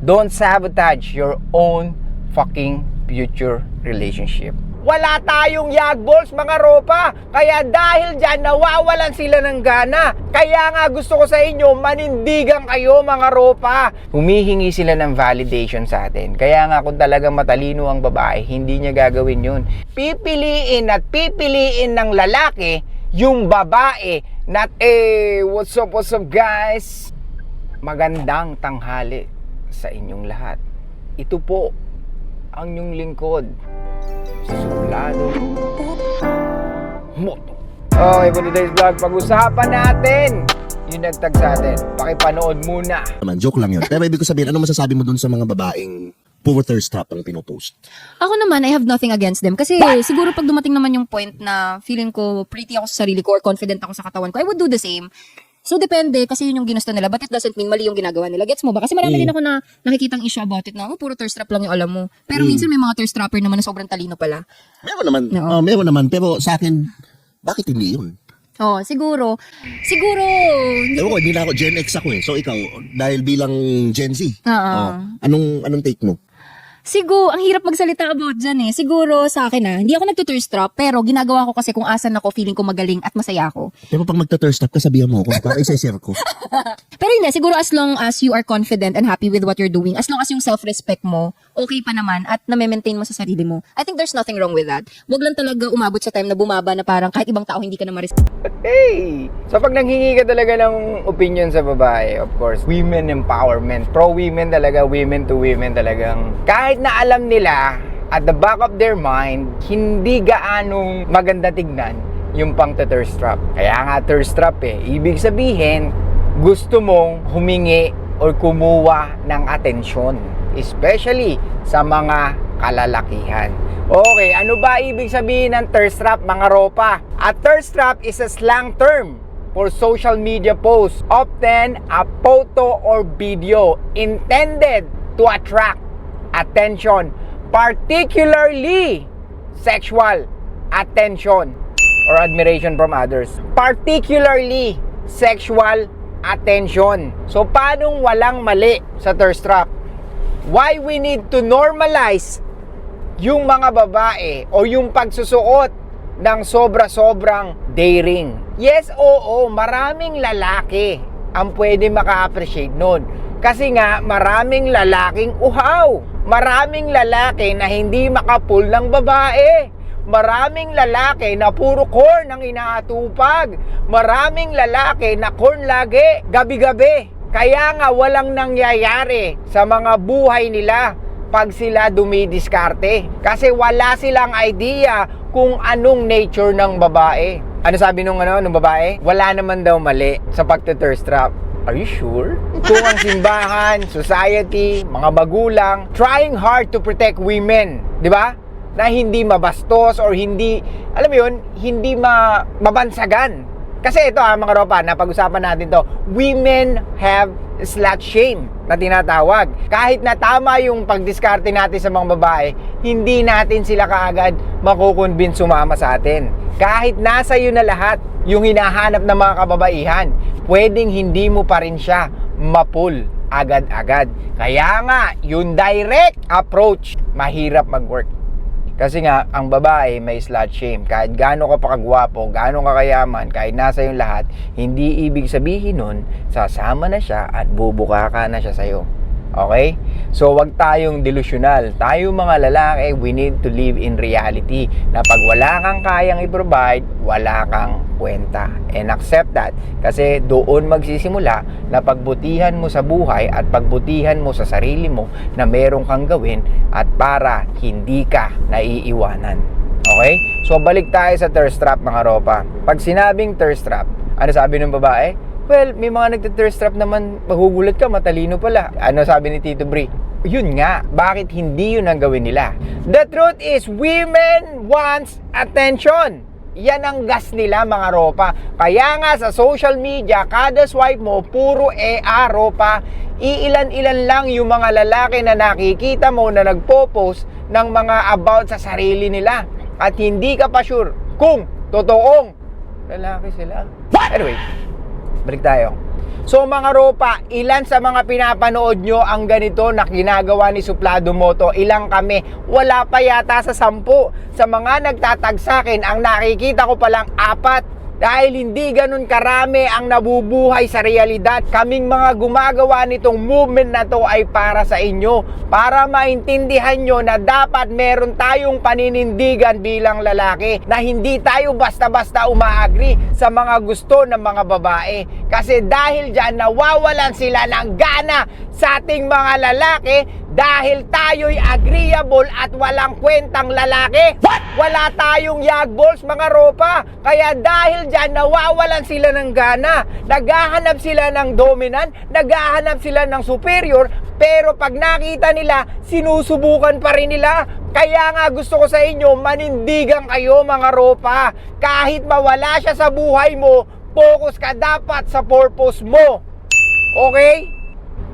Don't sabotage your own fucking future relationship. Wala tayong yagballs mga ropa. Kaya dahil dyan, nawawalan sila ng gana. Kaya nga gusto ko sa inyo, manindigan kayo mga ropa. Humihingi sila ng validation sa atin. Kaya nga kung talagang matalino ang babae, hindi niya gagawin yun. Pipiliin at pipiliin ng lalaki yung babae. Not, what's up guys? Magandang tanghali sa inyong lahat. Ito po ang inyong lingkod, Suplado Moto. Okay, for today's vlog, pag-usapan natin yung nagtag sa atin. Pakipanood muna. Joke lang yun. Pero ibig ko sabihin, ano masasabi mo dun sa mga babaeng puro thirst trap ang pinopost? Ako naman, I have nothing against them. Kasi siguro pag dumating naman yung point na feeling ko pretty ako sa sarili ko or confident ako sa katawan ko, I would do the same. So, depende kasi yun yung ginusto nila. But it doesn't mean mali yung ginagawa nila. Gets mo ba? Kasi marami din ako na nakikitang issue about it na, puro thirst trap lang yung alam mo. Pero minsan may mga thirst trapper naman na sobrang talino pala. Meron naman. Oo. Meron naman. Pero sa akin, bakit hindi yun? Oh, siguro, Ewan ko, hindi na ako Gen X ako eh. So ikaw, dahil bilang Gen Z, anong take mo? siguro, ang hirap magsalita about dyan eh. Siguro sa akin hindi ako nagtuthirst trap, pero ginagawa ko kasi kung asan ako, feeling ko magaling at masaya ako. Pero pag magta-thirst trap ka, sabihan mo ako, para isa-share ko. Pero hindi, siguro as long as you are confident and happy with what you're doing, as long as yung self-respect mo, okay pa naman at na-maintain mo sa sarili mo, I think there's nothing wrong with that. Wag lang talaga umabot sa time na bumaba na parang kahit ibang tao hindi ka na ma-respect. Hey! So pag nanghingi ka talaga ng opinion sa babae, of course, women empowerment. Pro-women talaga, women to women talagang. Kahit na alam nila, at the back of their mind, hindi gaanong maganda tignan yung pang-thirst trap. Kaya nga thirst trap eh. Ibig sabihin, gusto mong humingi or kumuha ng atensyon. Especially sa mga kalalakihan. Okay, ano ba ibig sabihin ng thirst trap mga ropa? A thirst trap is a slang term for social media posts, often a photo or video intended to attract attention, particularly sexual attention or admiration from others. Particularly sexual attention. So, paanong walang mali sa thirst trap? Why we need to normalize yung mga babae o yung pagsusuot ng sobra-sobrang daring. Yes, oo, maraming lalaki ang pwede maka-appreciate nun. Kasi nga, maraming lalaking uhaw. Maraming lalaki na hindi makapul ng babae. Maraming lalaki na puro corn ang inaatupag. Maraming lalaki na corn lagi, gabi-gabi. Kaya nga walang nangyayari sa mga buhay nila pag sila dumidiskarte. Kasi wala silang idea kung anong nature ng babae. Ano sabi nung babae? Wala naman daw mali sa pagte-thirst trap. Are you sure? Kung ang simbahan, society, mga magulang, trying hard to protect women, di ba? Na hindi mabastos or hindi, alam mo yun, hindi mabansagan. Kasi ito mga ropa, napag-usapan natin to, women have slut shame na tinatawag. Kahit na tama yung pagdiskarte natin sa mga babae, hindi natin sila kaagad makukonvince sumama sa atin. Kahit nasa iyo na lahat yung hinahanap ng mga kababaihan, pwedeng hindi mo pa rin siya mapul agad-agad. Kaya nga, yung direct approach, mahirap mag-work. Kasi nga, ang babae may slut shame. Kahit gaano ka pa kagwapo, gaano ka kayaman, kahit nasa yung lahat, hindi ibig sabihin nun, sasama na siya at bubuka ka na siya sa'yo. Okay? So, wag tayong delusional. Tayo mga lalaki, we need to live in reality. Na pag wala kang kayang i-provide, wala kang kwenta. And accept that. Kasi doon magsisimula na pagbutihan mo sa buhay at pagbutihan mo sa sarili mo na meron kang gawin at para hindi ka naiiwanan. Okay? So, balik tayo sa thirst trap mga ropa. Pag sinabing thirst trap, ano sabi ng babae? Well, may mga nagte-thirst trap naman, magugulat ka, matalino pala. Ano sabi ni Tito Bri? Yun nga, bakit hindi yun ang gawin nila? The truth is, women wants attention. Yan ang gas nila mga ropa. Kaya nga sa social media, kada swipe mo, puro ropa. Iilan-ilan lang yung mga lalaki na nakikita mo na nagpo-post ng mga about sa sarili nila. At hindi ka pa sure kung totoong lalaki sila. Anyway, balik tayo. So mga ropa, ilan sa mga pinapanood nyo ang ganito na ginagawa ni Suplado Moto? Ilang kami? Wala pa yata sa 10. Sa mga nagtatag sa akin, ang nakikita ko palang 4. Dahil hindi ganun karami ang nabubuhay sa realidad. Kaming mga gumagawa nitong movement na to ay para sa inyo. Para maintindihan nyo na dapat meron tayong paninindigan bilang lalaki. Na hindi tayo basta-basta umaagri sa mga gusto ng mga babae. Kasi dahil dyan nawawalan sila ng gana sa ating mga lalaki. Dahil tayo'y agreeable at walang kwentang lalaki. Wala tayong yagballs mga ropa. Kaya dahil dyan nawawalan sila ng gana. Naghahanap sila ng dominant, naghahanap sila ng superior. Pero pag nakita nila, sinusubukan pa rin nila. Kaya nga gusto ko sa inyo, manindigan kayo mga ropa. Kahit mawala siya sa buhay mo, focus ka dapat sa purpose mo. Okay?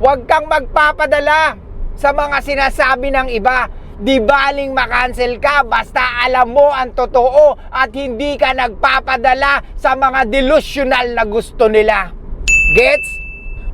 Huwag kang magpapadala sa mga sinasabi ng iba. Di baling makancel ka basta alam mo ang totoo at hindi ka nagpapadala sa mga delusional na gusto nila. Gets?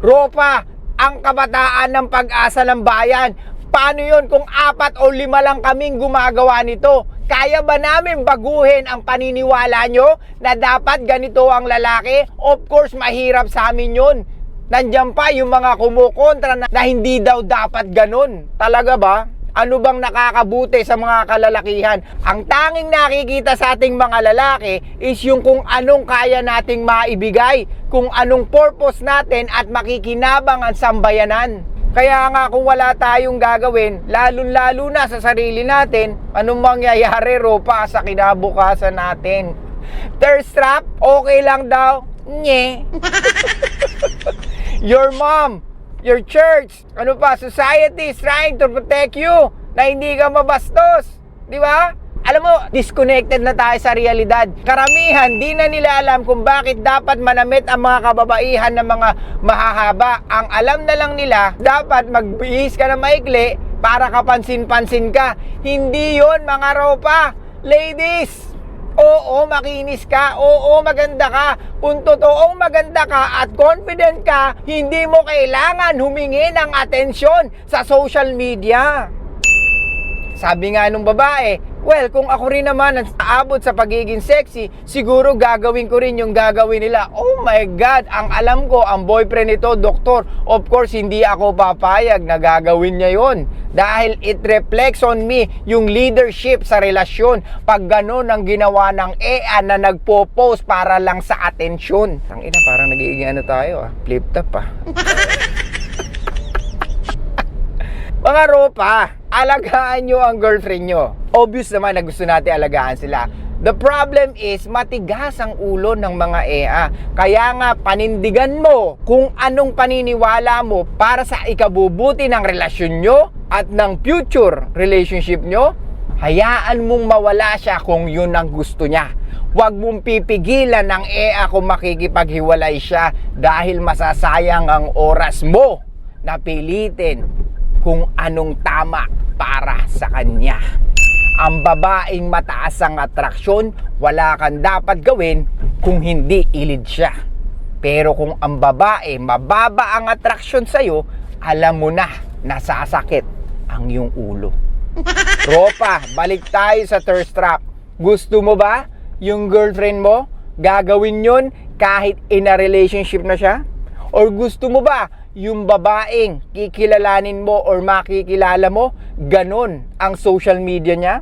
Ropa, ang kabataan ng pag-asa ng bayan. Paano yun kung 4 o 5 lang kaming gumagawa nito? Kaya ba namin baguhin ang paniniwala nyo na dapat ganito ang lalaki? Of course, mahirap sa amin yun. Nandiyan pa yung mga kumukontra na hindi daw dapat ganun. Talaga ba? Ano bang nakakabuti sa mga kalalakihan? Ang tanging nakikita sa ating mga lalaki is yung kung anong kaya nating maibigay, kung anong purpose natin at makikinabang ang sambayanan. Kaya nga kung wala tayong gagawin, lalong-lalo na sa sarili natin, anong mangyayari ropa sa kinabukasan natin? Thirst trap? Okay lang daw? Nye. Your mom, your church, ano pa, society is trying to protect you na hindi ka mabastos. Di ba? Alam mo, disconnected na tayo sa realidad. Karamihan, di na nila alam kung bakit dapat manamit ang mga kababaihan ng mga mahahaba. Ang alam na lang nila, dapat magbihis ka na maikli para kapansin-pansin ka. Hindi yon mga ropa. Ladies, oo, makinis ka. Oo, maganda ka. Kung totoong maganda ka at confident ka, hindi mo kailangan humingi ng atensyon sa social media. Sabi nga nung babae, well, kung ako rin naman ang aabot sa pagiging sexy, siguro gagawin ko rin yung gagawin nila. Oh my God, ang alam ko, ang boyfriend nito, doktor. Of course, hindi ako papayag na gagawin niya yon. Dahil it reflects on me yung leadership sa relasyon. Pag gano'n ang ginawa ng EA na nagpo-post para lang sa atensyon. Ang ina, parang nagiging ano tayo flip top Mga ropa, alagaan nyo ang girlfriend nyo. Obvious naman na gusto natin alagaan sila. The problem is, matigas ang ulo ng mga EA. Kaya nga, panindigan mo kung anong paniniwala mo para sa ikabubuti ng relasyon nyo at ng future relationship nyo. Hayaan mong mawala siya kung yun ang gusto niya. Huwag mong pipigilan ng EA kung makikipaghiwalay siya dahil masasayang ang oras mo na pilitin kung anong tama para sa kanya. Ang babaeng mataas ang atraksyon, wala kang dapat gawin kung hindi ilid siya. Pero kung ang babae mababa ang atraksyon sa'yo, alam mo na nasasakit ang iyong ulo. Ropa, balik tayo sa thirst trap. Gusto mo ba yung girlfriend mo gagawin yun kahit in a relationship na siya? Or gusto mo ba yung babaeng kikilalanin mo or makikilala mo, ganun ang social media niya?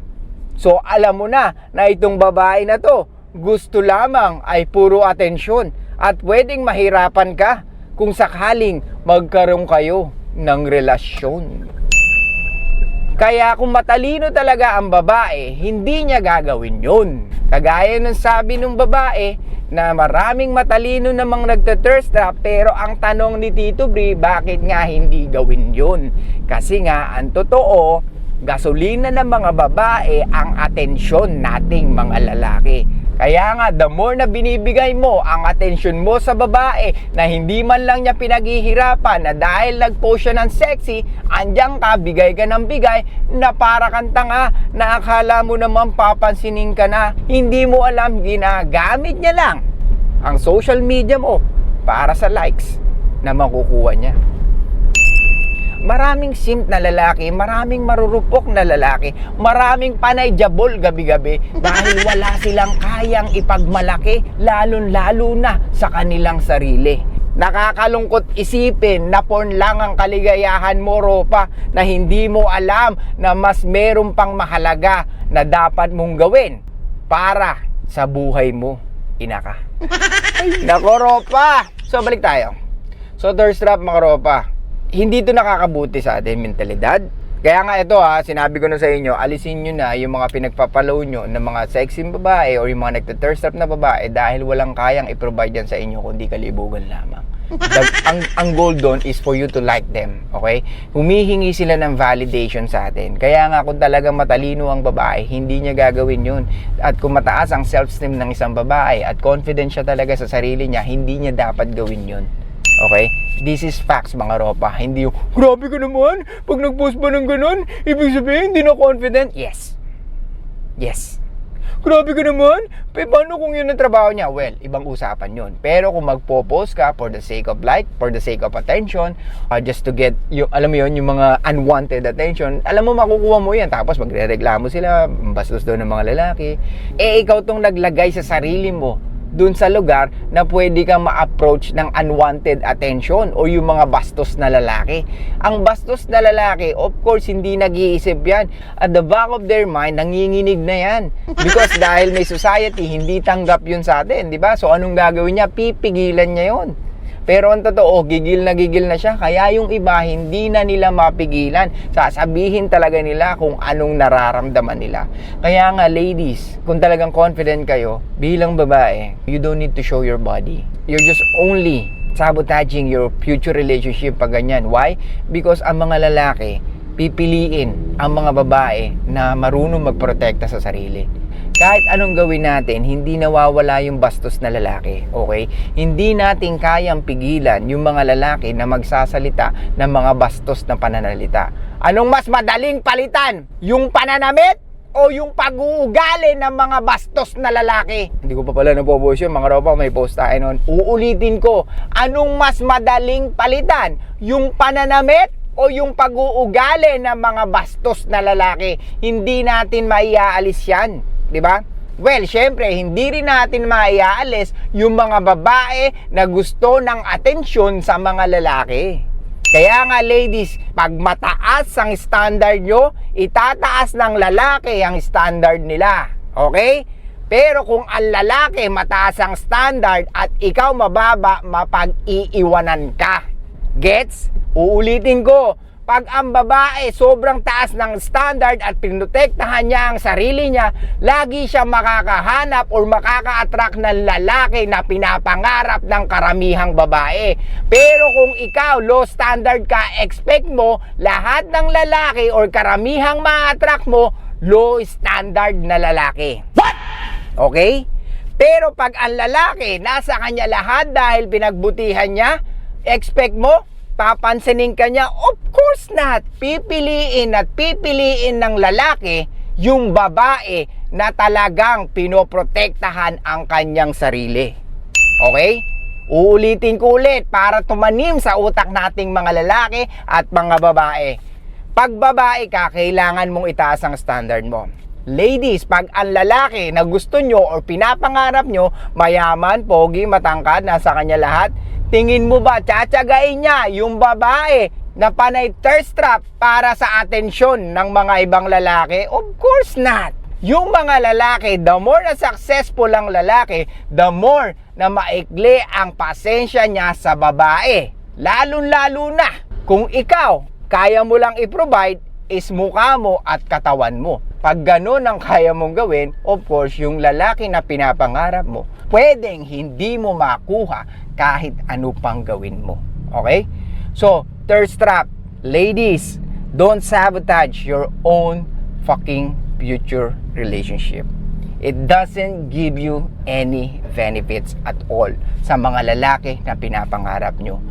So alam mo na itong babae na to, gusto lamang ay puro atensyon at pwedeng mahirapan ka kung sakaling magkaroon kayo ng relasyon. Kaya kung matalino talaga ang babae, hindi niya gagawin yun. Kagaya ng sabi ng babae, na maraming matalino namang nagte-thirst trap, pero ang tanong ni Tito Bri, bakit nga hindi gawin yun? Kasi nga, ang totoo, gasolina ng mga babae ang atensyon nating mga lalaki. Kaya nga, the more na binibigay mo ang atensyon mo sa babae na hindi man lang niya pinaghihirapan na dahil nag-post siya ng sexy, andyan ka, bigay ka ng bigay na para kang tanga na akala mo naman papansinin ka na. Hindi mo alam, ginagamit niya lang ang social media mo para sa likes, na makukuha niya. Maraming simp na lalaki, maraming marurupok na lalaki, maraming panay-jabol gabi-gabi dahil wala silang kayang ipagmalaki, lalo na sa kanilang sarili. Nakakalungkot isipin na porn lang ang kaligayahan mo, Ropa, na hindi mo alam na mas meron pang mahalaga na dapat mong gawin para sa buhay mo, inaka. Nako, Ropa! So, balik tayo. So, thirst trap, mga Ropa, hindi ito nakakabuti sa ating mentalidad. Kaya nga ito sinabi ko na sa inyo, alisin nyo na yung mga pinagpapalow nyo ng mga sexy babae o yung mga nagte-thirst trap na babae dahil walang kayang i-provide yan sa inyo kundi kalibugan lamang. Ang goal doon is for you to like them, okay? Humihingi sila ng validation sa atin. Kaya nga kung talagang matalino ang babae, hindi niya gagawin yun. At kung mataas ang self-esteem ng isang babae at confident siya talaga sa sarili niya, hindi niya dapat gawin yun. Okay? This is facts, mga Ropa. Hindi yung, grabe ka naman, pag nag-post ba ng ganun, ibig sabihin, hindi na confident? Yes. Yes. Grabe ka naman, paano kung yun ang trabaho niya? Well, ibang usapan yun. Pero kung magpo-post ka for the sake of like, for the sake of attention, just to get, yung, alam mo yun, yung mga unwanted attention, alam mo, makukuha mo yan. Tapos magre-reklamo sila, bastos doon ng mga lalaki. Ikaw tong naglagay sa sarili mo dun sa lugar na pwede kang ma-approach ng unwanted attention o yung mga bastos na lalaki. Ang bastos na lalaki, of course, hindi nag-iisip yan. At the back of their mind, nanginginig na yan. Because dahil may society, hindi tanggap yun sa atin, di ba? So, anong gagawin niya? Pipigilan niya yun. Pero ang totoo, gigil na siya. Kaya yung iba, hindi na nila mapigilan. Sasabihin talaga nila kung anong nararamdaman nila. Kaya nga, ladies, kung talagang confident kayo, bilang babae, you don't need to show your body. You're just only sabotaging your future relationship pag ganyan. Why? Because ang mga lalaki, pipiliin ang mga babae na marunong magprotekta sa sarili. Kahit anong gawin natin, hindi nawawala yung bastos na lalaki, okay? Hindi natin kayang pigilan yung mga lalaki na magsasalita ng mga bastos na pananalita. Anong mas madaling palitan? Yung pananamit o yung pag-uugali ng mga bastos na lalaki? Hindi ko pa pala napopost yun, mga Ropa, may post tayo nun. Uulitin ko, anong mas madaling palitan? Yung pananamit o yung pag-uugali ng mga bastos na lalaki? Hindi natin maiaalis yan. Diba? Well, syempre, hindi rin natin maiaalis yung mga babae na gusto ng atensyon sa mga lalaki. Kaya nga, ladies, pag mataas ang standard nyo, itataas ng lalaki ang standard nila. Okay? Pero kung ang lalaki mataas ang standard at ikaw mababa, mapag-iiwanan ka. Gets? Uulitin ko. Pag ang babae sobrang taas ng standard at pinotektahan niya ang sarili niya, lagi siya makakahanap or makaka-attract ng lalaki na pinapangarap ng karamihang babae. Pero kung ikaw low standard ka, expect mo lahat ng lalaki or karamihang ma-attract mo, low standard na lalaki. What? Okay? Pero pag ang lalaki nasa kanya lahat dahil pinagbutihan niya, expect mo papansinin ka niya? Of course not. Pipiliin ng lalaki yung babae na talagang pinoprotektahan ang kanyang sarili. Okay? Uulitin ko ulit para tumanim sa utak nating mga lalaki at mga babae. Pag babae ka, kailangan mong itaas ang standard mo. Ladies, pag ang lalaki na gusto nyo or pinapangarap nyo, mayaman, pogi, matangkad, nasa kanya lahat, tingin mo ba tsatsagain niya yung babae na panay thirst trap para sa atensyon ng mga ibang lalaki? Of course not. Yung mga lalaki, the more na successful ang lalaki, the more na maikli ang pasensya niya sa babae. Lalo na kung ikaw, kaya mo lang i-provide is mukha mo at katawan mo. Pag ganun ang kaya mong gawin, of course, yung lalaki na pinapangarap mo, pwedeng hindi mo makuha kahit ano pang gawin mo. Okay? So, thirst trap. Ladies, don't sabotage your own fucking future relationship. It doesn't give you any benefits at all sa mga lalaki na pinapangarap nyo.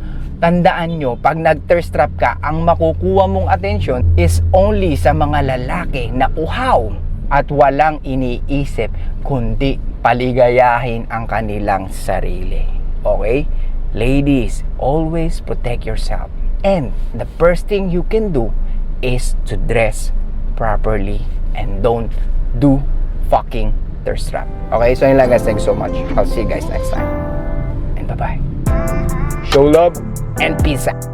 Tandaan nyo, pag nag-thirst trap ka, ang makukuha mong attention is only sa mga lalaki na uhaw at walang iniisip kundi paligayahin ang kanilang sarili. Okay? Ladies, always protect yourself. And the first thing you can do is to dress properly and don't do fucking thirst trap. Okay, so yun lang guys. Thanks so much. I'll see you guys next time. And bye-bye. Show love and peace out.